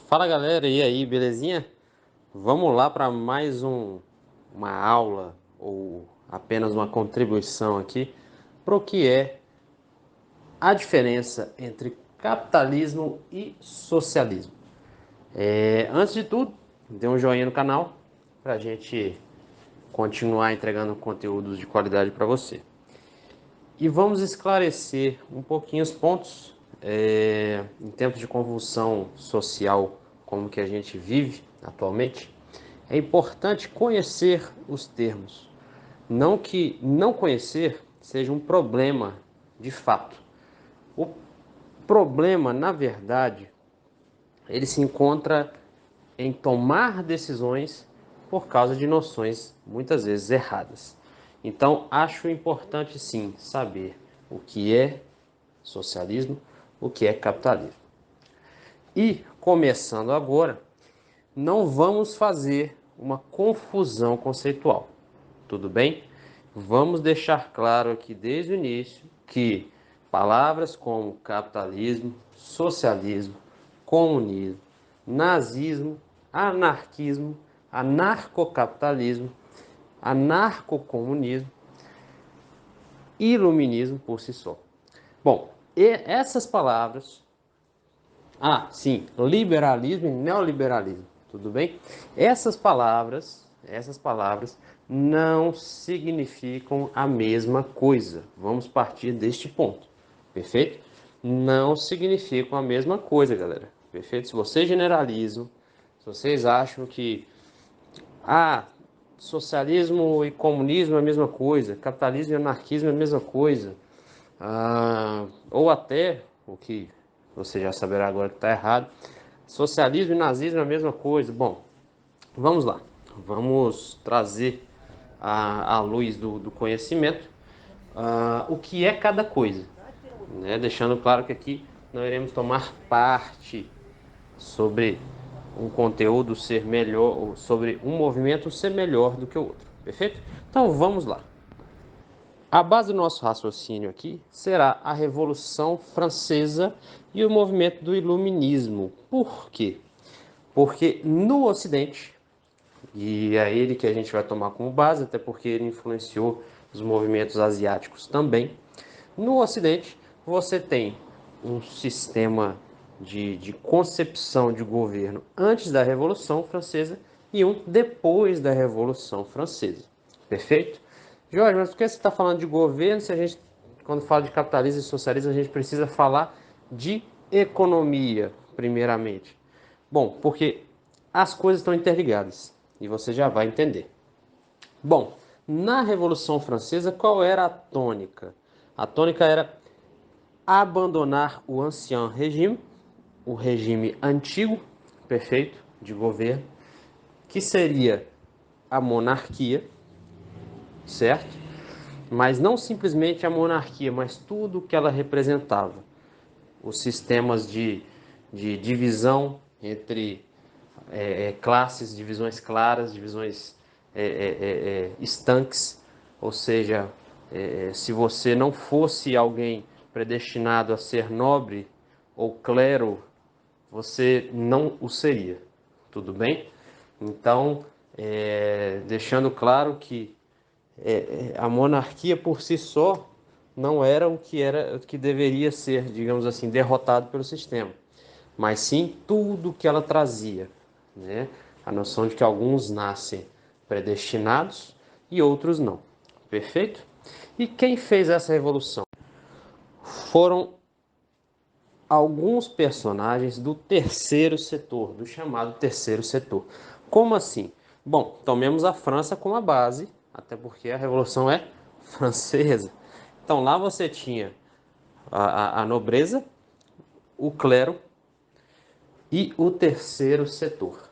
Fala galera, e aí, belezinha? Vamos lá para mais uma aula ou apenas uma contribuição aqui para o que é a diferença entre capitalismo e socialismo. Antes de tudo, dê um joinha no canal para a gente continuar entregando conteúdos de qualidade para você. E vamos esclarecer um pouquinho os pontos em tempos de convulsão social como que a gente vive atualmente. É importante conhecer os termos. Não que não conhecer seja um problema de fato. O problema, na verdade, ele se encontra em tomar decisões por causa de noções muitas vezes erradas. Então, acho importante sim saber o que é socialismo, o que é capitalismo. E, começando agora, não vamos fazer uma confusão conceitual, tudo bem? Vamos deixar claro aqui desde o início que palavras como capitalismo, socialismo, comunismo, nazismo, anarquismo, anarcocapitalismo, anarcocomunismo, iluminismo por si só. Bom, essas palavras, sim, liberalismo e neoliberalismo, tudo bem? Essas palavras não significam a mesma coisa. Vamos partir deste ponto, perfeito? Não significam a mesma coisa, galera, perfeito? Se vocês generalizam, se vocês acham que socialismo e comunismo é a mesma coisa, capitalismo e anarquismo é a mesma coisa, ou até, o que você já saberá agora que está errado, socialismo e nazismo é a mesma coisa. Bom, vamos lá. Vamos trazer à luz do conhecimento o que é cada coisa, né? Deixando claro que aqui não iremos tomar parte sobre um conteúdo ser melhor, ou sobre um movimento ser melhor do que o outro, perfeito? Então vamos lá. A base do nosso raciocínio aqui será a Revolução Francesa e o movimento do Iluminismo. Por quê? Porque no Ocidente, e é ele que a gente vai tomar como base, até porque ele influenciou os movimentos asiáticos também. No Ocidente, você tem um sistema de concepção de governo antes da Revolução Francesa e um depois da Revolução Francesa. Perfeito? Jorge, mas por que você está falando de governo se a gente, quando fala de capitalismo e socialismo, a gente precisa falar de economia, primeiramente? Bom, porque as coisas estão interligadas e você já vai entender. Bom, na Revolução Francesa, qual era a tônica? A tônica era abandonar o ancien regime, o regime antigo, perfeito, de governo, que seria a monarquia, certo? Mas não simplesmente a monarquia, mas tudo o que ela representava. Os sistemas de divisão entre classes, divisões claras, divisões estanques, ou seja, se você não fosse alguém predestinado a ser nobre ou clero, você não o seria, tudo bem? Então, deixando claro que a monarquia por si só não era o que deveria ser, digamos assim, derrotado pelo sistema, mas sim tudo que ela trazia, né? A noção de que alguns nascem predestinados e outros não. Perfeito? E quem fez essa revolução? Foram alguns personagens do terceiro setor, do chamado terceiro setor. Como assim? Bom, tomemos a França como a base, até porque a revolução é francesa. Então lá você tinha a nobreza, o clero e o terceiro setor.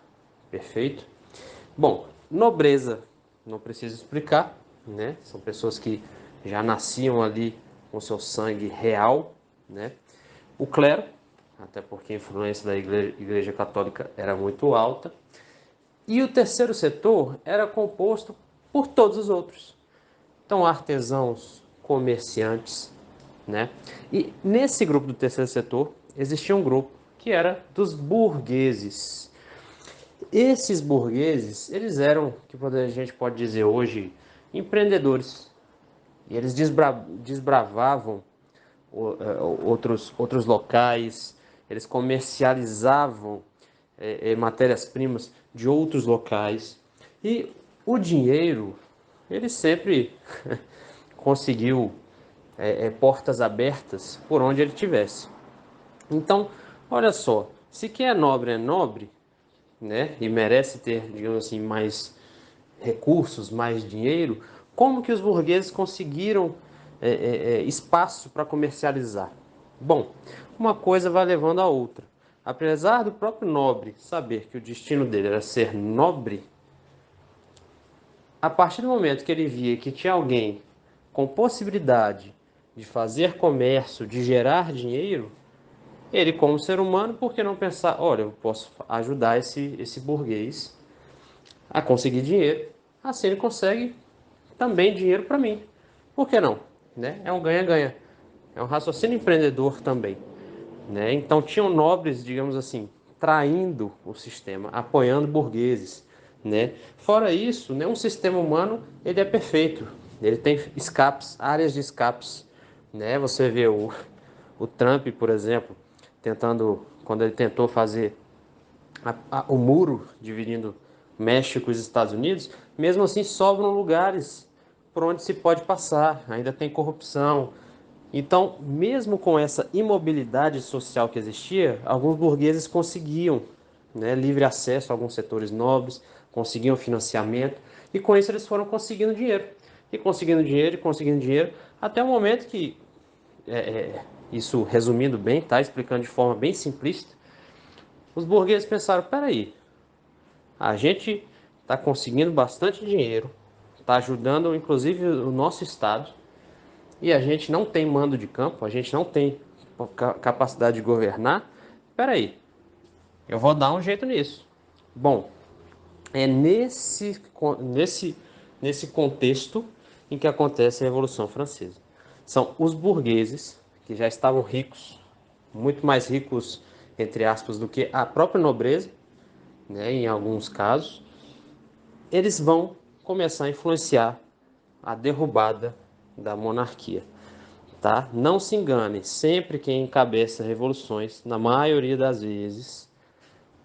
Perfeito? Bom, nobreza, não preciso explicar, né? São pessoas que já nasciam ali com seu sangue real, né? O clero, até porque a influência da Igreja Católica era muito alta. E o terceiro setor era composto por todos os outros. Então, artesãos, comerciantes, né? E nesse grupo do terceiro setor existia um grupo que era dos burgueses. Esses burgueses, eles eram, que a gente pode dizer hoje, empreendedores. E eles desbravavam outros locais, eles comercializavam matérias-primas de outros locais. E o dinheiro, ele sempre conseguiu portas abertas por onde ele tivesse. Então, olha só, se quem é nobre, né, e merece ter, digamos assim, mais recursos, mais dinheiro, como que os burgueses conseguiram espaço para comercializar? Bom, uma coisa vai levando a outra. Apesar do próprio nobre saber que o destino dele era ser nobre, a partir do momento que ele via que tinha alguém com possibilidade de fazer comércio, de gerar dinheiro, ele, como ser humano, por que não pensar, olha, eu posso ajudar esse burguês a conseguir dinheiro, assim ele consegue também dinheiro para mim. Por que não? Né? É um ganha-ganha. É um raciocínio empreendedor também. Né? Então tinham nobres, digamos assim, traindo o sistema, apoiando burgueses. Né? Fora isso, nenhum sistema humano ele é perfeito. Ele tem escapes, áreas de escapes. Né? Você vê o Trump, por exemplo, quando ele tentou fazer o muro dividindo México e os Estados Unidos, mesmo assim sobram lugares por onde se pode passar, ainda tem corrupção. Então, mesmo com essa imobilidade social que existia, alguns burgueses conseguiam, né, livre acesso a alguns setores nobres, conseguiam financiamento, e com isso eles foram conseguindo dinheiro. E conseguindo dinheiro, e conseguindo dinheiro, até o momento que, isso resumindo bem, tá, explicando de forma bem simplista, os burgueses pensaram, peraí, a gente está conseguindo bastante dinheiro, está ajudando inclusive o nosso estado, e a gente não tem mando de campo, a gente não tem capacidade de governar. Espera aí, eu vou dar um jeito nisso. Bom, é nesse contexto em que acontece a Revolução Francesa. São os burgueses que já estavam ricos, muito mais ricos, entre aspas, do que a própria nobreza, né, em alguns casos, eles vão começar a influenciar a derrubada da monarquia. Tá? Não se engane, sempre quem encabeça revoluções, na maioria das vezes,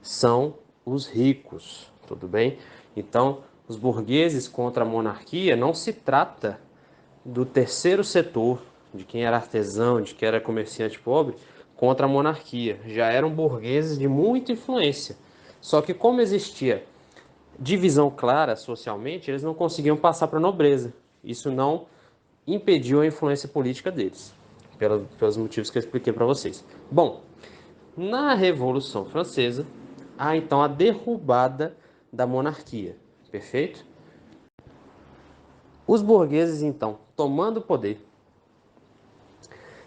são os ricos, tudo bem? Então, os burgueses contra a monarquia não se trata do terceiro setor, de quem era artesão, de quem era comerciante pobre, contra a monarquia. Já eram burgueses de muita influência. Só que como existia divisão clara socialmente, eles não conseguiam passar para a nobreza. Isso não impediu a influência política deles, pelos motivos que eu expliquei para vocês. Bom, na Revolução Francesa, há então a derrubada da monarquia, perfeito? Os burgueses, então, tomando o poder,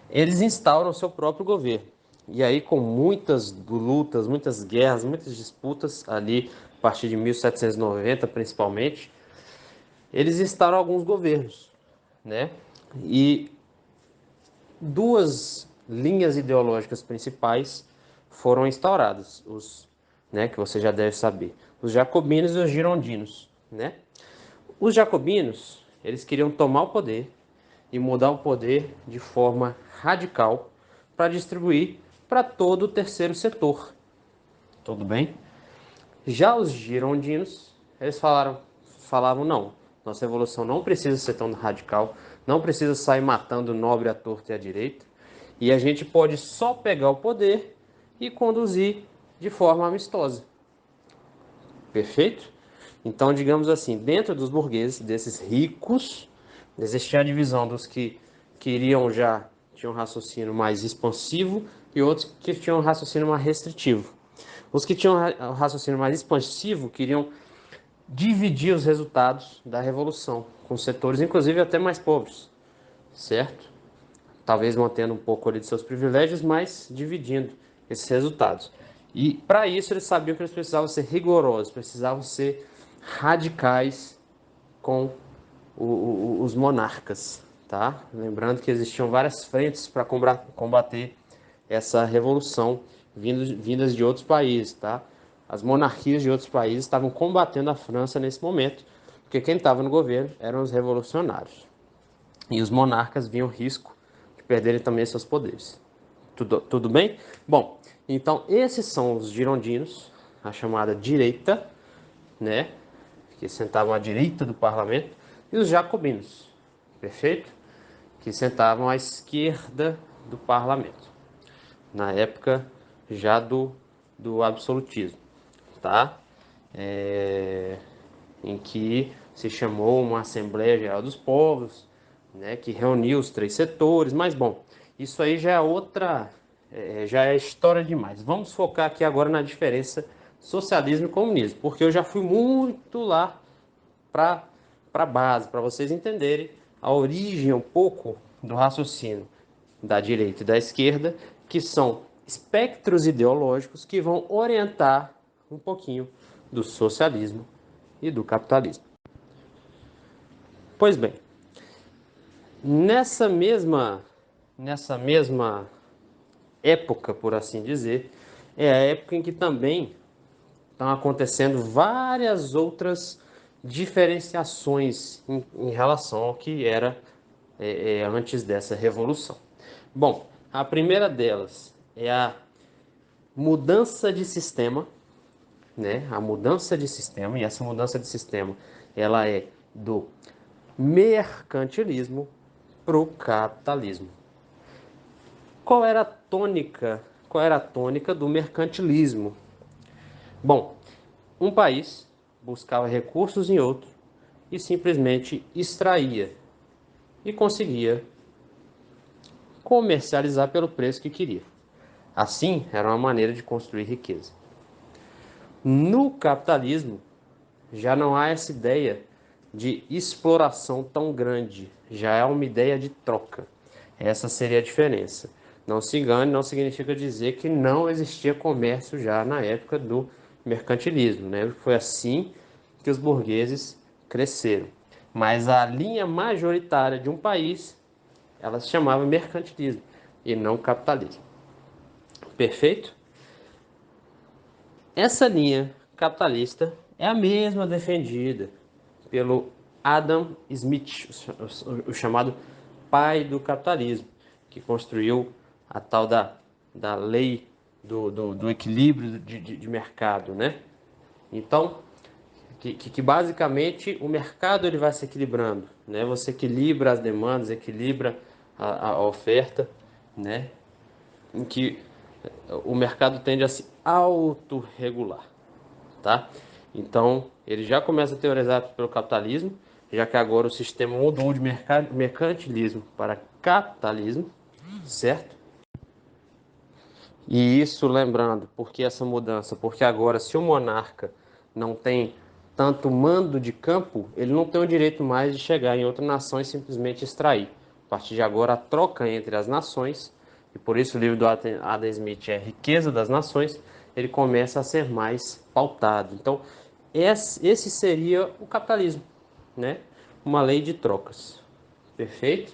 eles instauram seu próprio governo. E aí, com muitas lutas, muitas guerras, muitas disputas ali, a partir de 1790 principalmente, eles instauram alguns governos, né? E duas linhas ideológicas principais foram instauradas, né, que você já deve saber, os jacobinos e os girondinos, né? Os jacobinos, eles queriam tomar o poder e mudar o poder de forma radical para distribuir para todo o terceiro setor, tudo bem? Já os girondinos, eles falavam não, nossa revolução não precisa ser tão radical, não precisa sair matando o nobre à torta e à direita, e a gente pode só pegar o poder e conduzir de forma amistosa. Perfeito? Então, digamos assim, dentro dos burgueses, desses ricos, existia a divisão dos que queriam já, tinham um raciocínio mais expansivo e outros que tinham um raciocínio mais restritivo. Os que tinham um raciocínio mais expansivo queriam dividir os resultados da revolução com setores, inclusive até mais pobres, certo? Talvez mantendo um pouco ali de seus privilégios, mas dividindo esses resultados. E para isso eles sabiam que eles precisavam ser rigorosos, precisavam ser radicais com os monarcas, tá? Lembrando que existiam várias frentes para combater essa revolução vindas de outros países, tá? As monarquias de outros países estavam combatendo a França nesse momento, porque quem estava no governo eram os revolucionários. E os monarcas viam risco de perderem também seus poderes. Tudo bem? Bom, então esses são os girondinos, a chamada direita, né? Que sentavam à direita do parlamento, e os jacobinos, perfeito? Que sentavam à esquerda do parlamento, na época já do absolutismo, tá? Em que se chamou uma Assembleia Geral dos Povos, né, que reuniu os três setores, mas bom, isso aí já é outra, já é história demais. Vamos focar aqui agora na diferença socialismo e comunismo, porque eu já fui muito lá para a base, para vocês entenderem a origem um pouco do raciocínio da direita e da esquerda, que são espectros ideológicos que vão orientar um pouquinho do socialismo e do capitalismo. Pois bem, nessa mesma época, por assim dizer, é a época em que também estão acontecendo várias outras diferenciações em relação ao que era antes dessa revolução. Bom, a primeira delas é a mudança de sistema, né? A mudança de sistema, e essa mudança de sistema ela é do mercantilismo para o capitalismo. Qual era a tônica? Qual era a tônica do mercantilismo? Bom, um país buscava recursos em outro e simplesmente extraía e conseguia comercializar pelo preço que queria. Assim, era uma maneira de construir riqueza. No capitalismo, já não há essa ideia de exploração tão grande, já é uma ideia de troca. Essa seria a diferença. Não se engane, não significa dizer que não existia comércio já na época do mercantilismo, né? Foi assim que os burgueses cresceram. Mas a linha majoritária de um país, ela se chamava mercantilismo e não capitalismo. Perfeito? Essa linha capitalista é a mesma defendida pelo Adam Smith, o chamado pai do capitalismo, que construiu a tal da lei do equilíbrio de mercado, né? Então, que basicamente o mercado ele vai se equilibrando, né? Você equilibra as demandas, equilibra a oferta, né? Em que o mercado tende a se autorregular, tá? Então, ele já começa a teorizar pelo capitalismo, já que agora o sistema mudou de mercantilismo para capitalismo, certo? E isso, lembrando, por que essa mudança? Porque agora, se o monarca não tem tanto mando de campo, ele não tem o direito mais de chegar em outra nação e simplesmente extrair. A partir de agora, a troca entre as nações, e por isso o livro do Adam Smith é Riqueza das Nações, ele começa a ser mais pautado. Então, esse seria o capitalismo, né? Uma lei de trocas. Perfeito?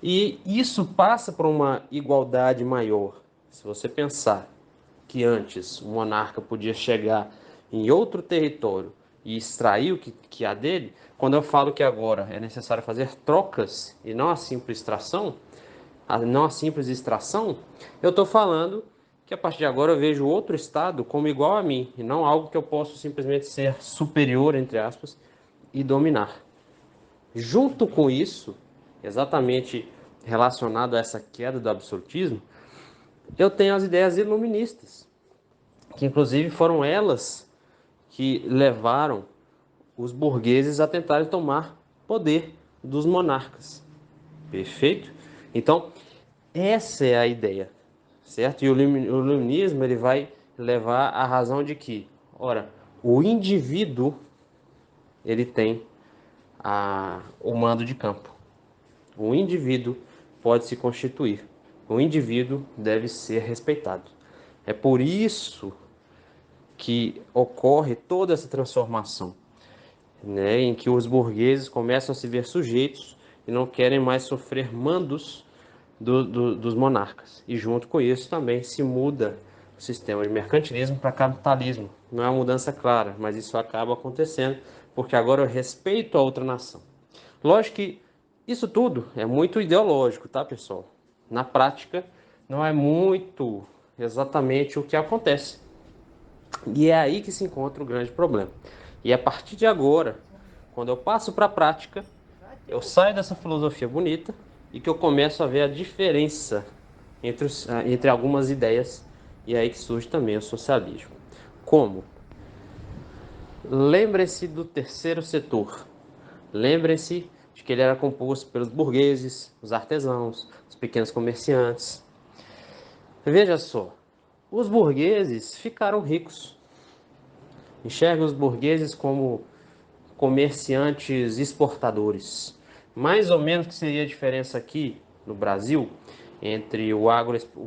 E isso passa por uma igualdade maior. Se você pensar que antes o monarca podia chegar em outro território e extrair o que há dele, quando eu falo que agora é necessário fazer trocas e não a simples extração, eu estou falando que a partir de agora eu vejo outro estado como igual a mim e não algo que eu posso simplesmente ser superior, entre aspas, e dominar. Junto com isso, exatamente relacionado a essa queda do absolutismo, eu tenho as ideias iluministas, que inclusive foram elas que levaram os burgueses a tentarem tomar poder dos monarcas. Perfeito? Então, essa é a ideia, certo? E o iluminismo ele vai levar à razão de que, ora, o indivíduo ele tem o mando de campo. O indivíduo pode se constituir. O indivíduo deve ser respeitado. É por isso que ocorre toda essa transformação, né, em que os burgueses começam a se ver sujeitos e não querem mais sofrer mandos dos monarcas. E junto com isso também se muda sistema de mercantilismo para capitalismo. Não é uma mudança clara, mas isso acaba acontecendo porque agora eu respeito a outra nação. Lógico que isso tudo é muito ideológico, tá, pessoal? Na prática, não é muito exatamente o que acontece. E é aí que se encontra o grande problema. E a partir de agora, quando eu passo para a prática, eu saio dessa filosofia bonita e que eu começo a ver a diferença entre algumas ideias, e é aí que surge também o socialismo. Como? Lembre-se do terceiro setor. Lembrem-se de que ele era composto pelos burgueses, os artesãos, os pequenos comerciantes. Veja só, os burgueses ficaram ricos. Enxerga os burgueses como comerciantes exportadores. Mais ou menos que seria a diferença aqui no Brasil entre o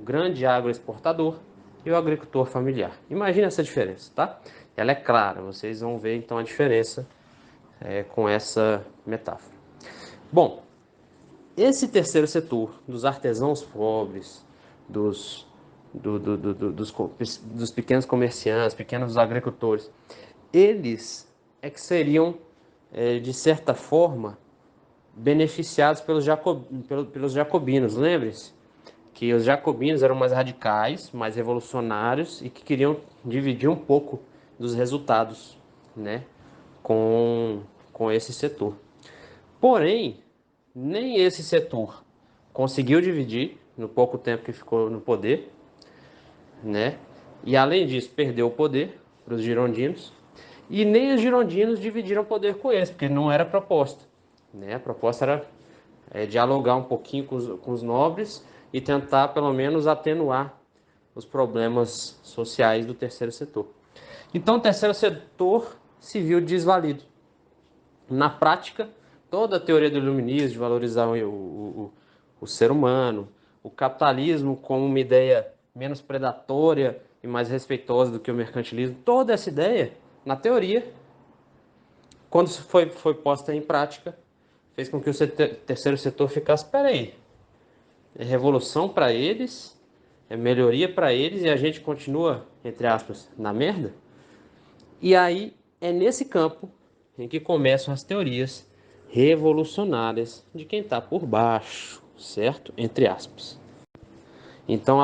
grande agroexportador e o agricultor familiar. Imagina essa diferença, tá? Ela é clara, vocês vão ver então a diferença com essa metáfora. Bom, esse terceiro setor dos artesãos pobres, dos, dos pequenos comerciantes, pequenos agricultores, eles é que seriam, de certa forma, beneficiados pelos jacobinos. Lembre-se que os jacobinos eram mais radicais, mais revolucionários e que queriam dividir um pouco dos resultados, né, com, com esse setor. Porém, nem esse setor conseguiu dividir no pouco tempo que ficou no poder, né? E além disso, perdeu o poder para os girondinos. E nem os girondinos dividiram poder com eles, porque não era a proposta, né? A proposta era dialogar um pouquinho com os nobres e tentar, pelo menos, atenuar os problemas sociais do terceiro setor. Então, o terceiro setor se viu desvalido. Na prática, toda a teoria do iluminismo de valorizar o ser humano, o capitalismo como uma ideia menos predatória e mais respeitosa do que o mercantilismo, toda essa ideia, na teoria, quando foi posta em prática, fez com que o terceiro setor ficasse, peraí, é revolução para eles, é melhoria para eles e a gente continua, entre aspas, na merda? E aí é nesse campo em que começam as teorias revolucionárias de quem está por baixo, certo? Entre aspas. Então,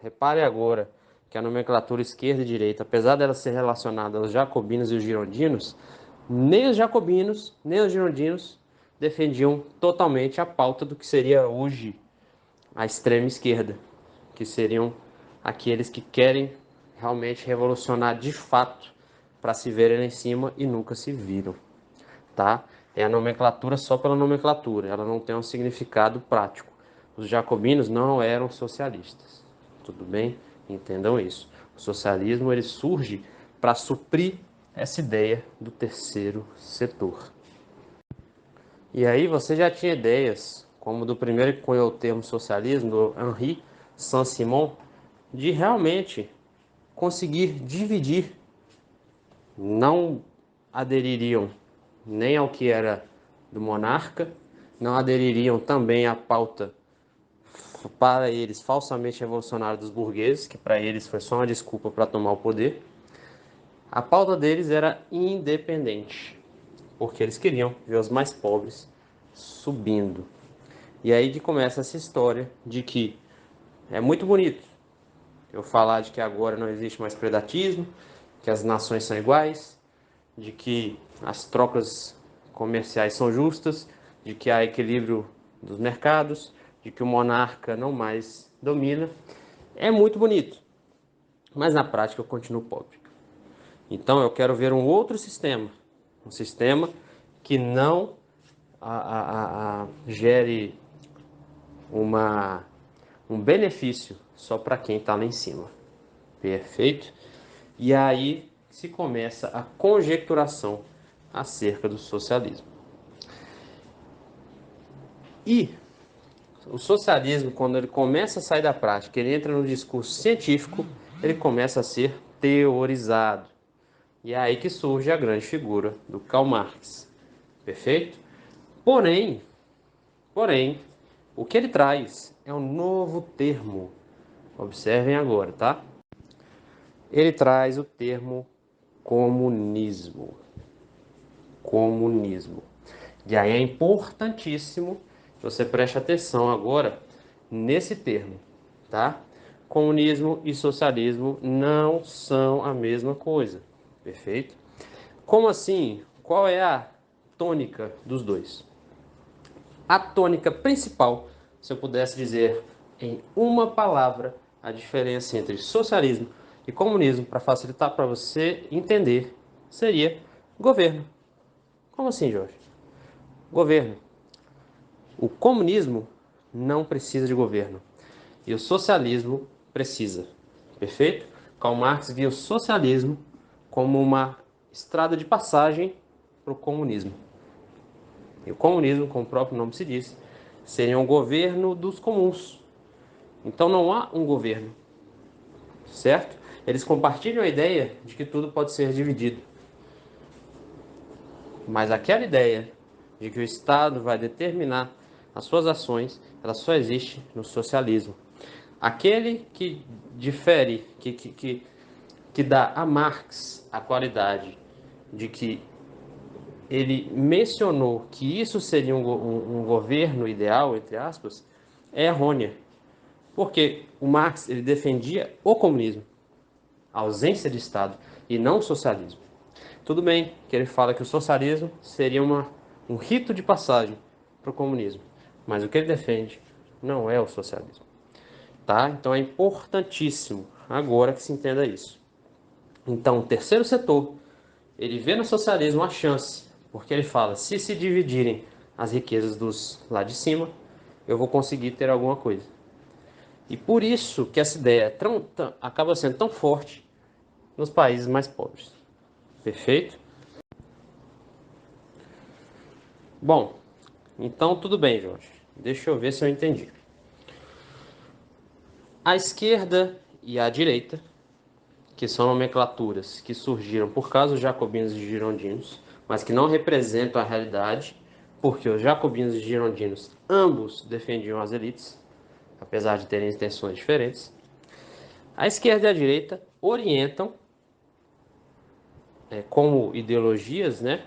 repare agora que a nomenclatura esquerda e direita, apesar dela ser relacionada aos jacobinos e os girondinos, nem os jacobinos, nem os girondinos defendiam totalmente a pauta do que seria hoje a extrema esquerda, que seriam aqueles que querem realmente revolucionar de fato para se verem lá em cima e nunca se viram, tá? É a nomenclatura só pela nomenclatura, ela não tem um significado prático. Os jacobinos não eram socialistas, tudo bem? Entendam isso. O socialismo ele surge para suprir essa ideia do terceiro setor. E aí você já tinha ideias, como do primeiro que cunhou o termo socialismo, do Henri Saint-Simon, de realmente conseguir dividir. Não adeririam nem ao que era do monarca, não adeririam também à pauta para eles falsamente revolucionária dos burgueses, que para eles foi só uma desculpa para tomar o poder. A pauta deles era independente, porque eles queriam ver os mais pobres subindo. E aí que começa essa história de que é muito bonito eu falar de que agora não existe mais predatismo, que as nações são iguais, de que as trocas comerciais são justas, de que há equilíbrio dos mercados, de que o monarca não mais domina. É muito bonito, mas na prática eu continuo pobre. Então eu quero ver um outro sistema, um sistema que não gere uma, um benefício só para quem está lá em cima. Perfeito? E aí se começa a conjecturação acerca do socialismo. E o socialismo, quando ele começa a sair da prática, ele entra no discurso científico, ele começa a ser teorizado. E é aí que surge a grande figura do Karl Marx. Perfeito? Porém, o que ele traz é um novo termo Observem agora, tá? Ele traz o termo comunismo. Comunismo. E aí é importantíssimo que você preste atenção agora nesse termo, tá? Comunismo e socialismo não são a mesma coisa, perfeito? Como assim? Qual é a tônica dos dois? A tônica principal, se eu pudesse dizer em uma palavra a diferença entre socialismo e comunismo, para facilitar para você entender, seria governo. Como assim, Jorge? Governo. O comunismo não precisa de governo e o socialismo precisa. Perfeito? Karl Marx via o socialismo como uma estrada de passagem para o comunismo. E o comunismo, como o próprio nome se diz, seria um governo dos comuns. Então não há um governo, certo? Eles compartilham a ideia de que tudo pode ser dividido. Mas aquela ideia de que o Estado vai determinar as suas ações, ela só existe no socialismo. Aquele que difere, que dá a Marx a qualidade de que ele mencionou que isso seria um governo ideal, entre aspas, é errônea. Porque o Marx ele defendia o comunismo, a ausência de Estado, e não o socialismo. Tudo bem que ele fala que o socialismo seria um rito de passagem para o comunismo, mas o que ele defende não é o socialismo. Tá? Então é importantíssimo agora que se entenda isso. Então, o terceiro setor, ele vê no socialismo a chance, porque ele fala, se dividirem as riquezas dos lá de cima, eu vou conseguir ter alguma coisa. E por isso que essa ideia acaba sendo tão forte nos países mais pobres. Perfeito? Bom, então tudo bem, Jorge. Deixa eu ver se eu entendi. A esquerda e a direita, que são nomenclaturas que surgiram por causa dos jacobinos e girondinos, mas que não representam a realidade, porque os jacobinos e girondinos ambos defendiam as elites, apesar de terem intenções diferentes. A esquerda e a direita orientam, como ideologias, né,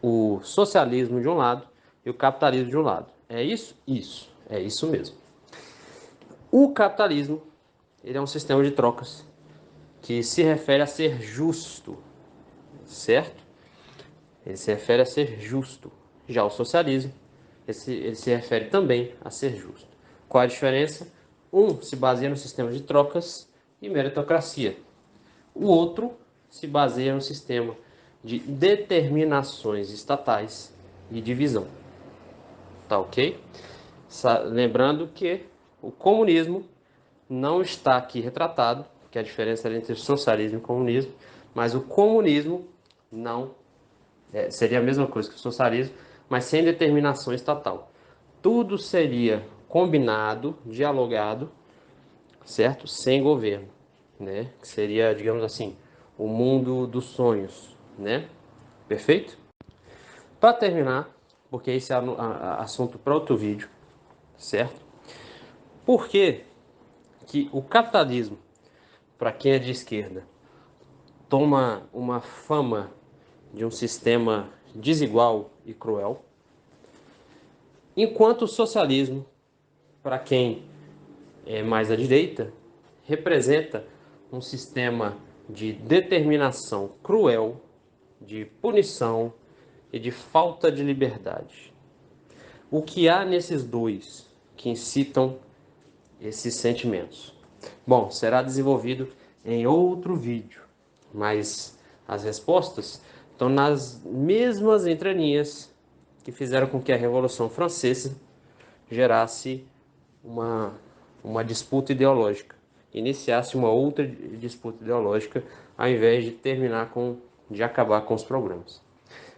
o socialismo de um lado e o capitalismo de um lado. É isso? Isso. É isso mesmo. O capitalismo ele é um sistema de trocas que se refere a ser justo, certo? Ele se refere a ser justo. Já o socialismo, ele se refere também a ser justo. Qual a diferença? Um se baseia no sistema de trocas e meritocracia. O outro se baseia no sistema de determinações estatais e divisão. Tá ok? Lembrando que o comunismo não está aqui retratado, que é a diferença entre socialismo e comunismo, mas o comunismo não seria a mesma coisa que o socialismo, mas sem determinação estatal. Tudo seria combinado, dialogado, certo? Sem governo, né? Que seria, digamos assim, o mundo dos sonhos, né? Perfeito? Para terminar, porque esse é assunto para outro vídeo, certo? Por que que o capitalismo, para quem é de esquerda, toma uma fama de um sistema desigual e cruel, enquanto o socialismo, para quem é mais à direita, representa um sistema de determinação cruel, de punição e de falta de liberdade. O que há nesses dois que incitam esses sentimentos? Bom, será desenvolvido em outro vídeo, mas as respostas estão nas mesmas entrelinhas que fizeram com que a Revolução Francesa gerasse uma, uma disputa ideológica, iniciasse uma outra disputa ideológica, ao invés de de acabar com os problemas.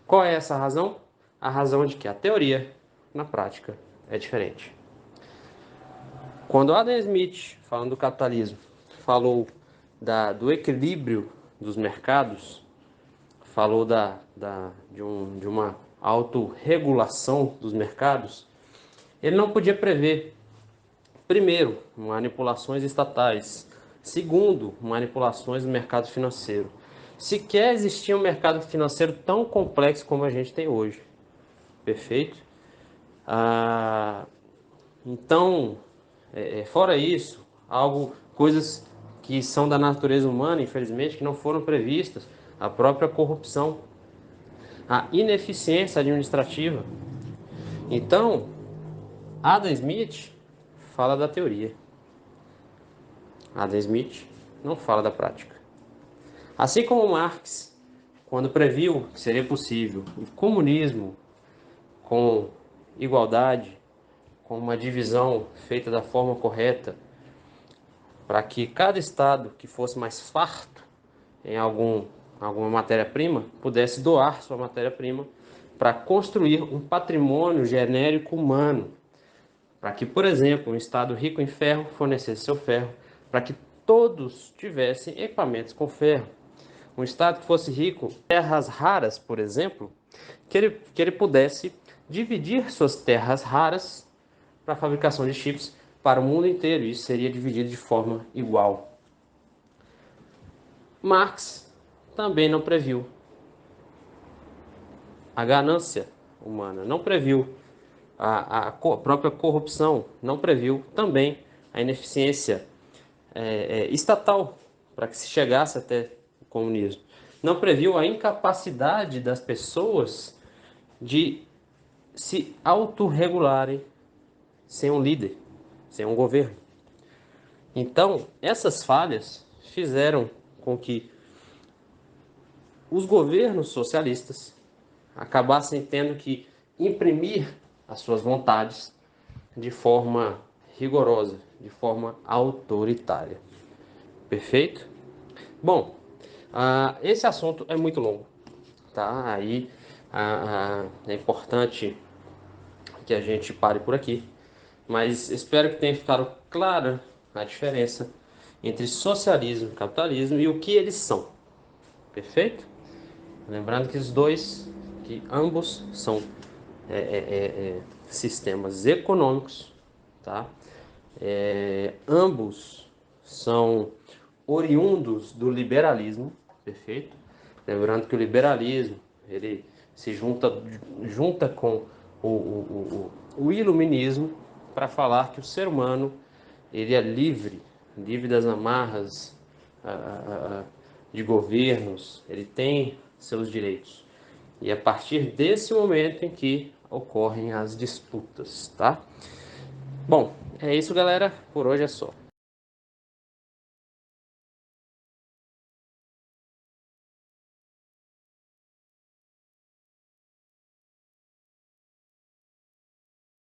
Qual é essa razão? A razão de que a teoria, na prática, é diferente. Quando Adam Smith, falando do capitalismo, falou do equilíbrio dos mercados, falou de uma autorregulação dos mercados, ele não podia prever, Primeiro, manipulações estatais. Segundo, manipulações do mercado financeiro. Sequer existia um mercado financeiro tão complexo como a gente tem hoje. Perfeito? Ah, então, fora isso, coisas que são da natureza humana, infelizmente, que não foram previstas. A própria corrupção, a ineficiência administrativa. Então, Adam Smith fala da teoria. Adam Smith não fala da prática. Assim como Marx, quando previu que seria possível o comunismo com igualdade, com uma divisão feita da forma correta, para que cada estado que fosse mais farto em alguma matéria-prima pudesse doar sua matéria-prima para construir um patrimônio genérico humano, para que, por exemplo, um estado rico em ferro fornecesse seu ferro, para que todos tivessem equipamentos com ferro. Um estado que fosse rico em terras raras, por exemplo, que ele pudesse dividir suas terras raras para a fabricação de chips para o mundo inteiro. Isso seria dividido de forma igual. Marx também não previu a ganância humana, não previu a própria corrupção, não previu também a ineficiência estatal para que se chegasse até o comunismo. Não previu a incapacidade das pessoas de se autorregularem sem um líder, sem um governo. Então, essas falhas fizeram com que os governos socialistas acabassem tendo que imprimir as suas vontades de forma rigorosa, de forma autoritária. Perfeito? Bom, esse assunto é muito longo, tá? Aí é importante que a gente pare por aqui, mas espero que tenha ficado clara a diferença entre socialismo e capitalismo e o que eles são. Perfeito? Lembrando que ambos são sistemas econômicos, tá? Ambos são oriundos do liberalismo, perfeito? Lembrando que o liberalismo ele se junta com o iluminismo para falar que o ser humano ele é livre, livre das amarras de governos, ele tem seus direitos. E é a partir desse momento em que ocorrem as disputas, tá? Bom, é isso, galera. Por hoje é só.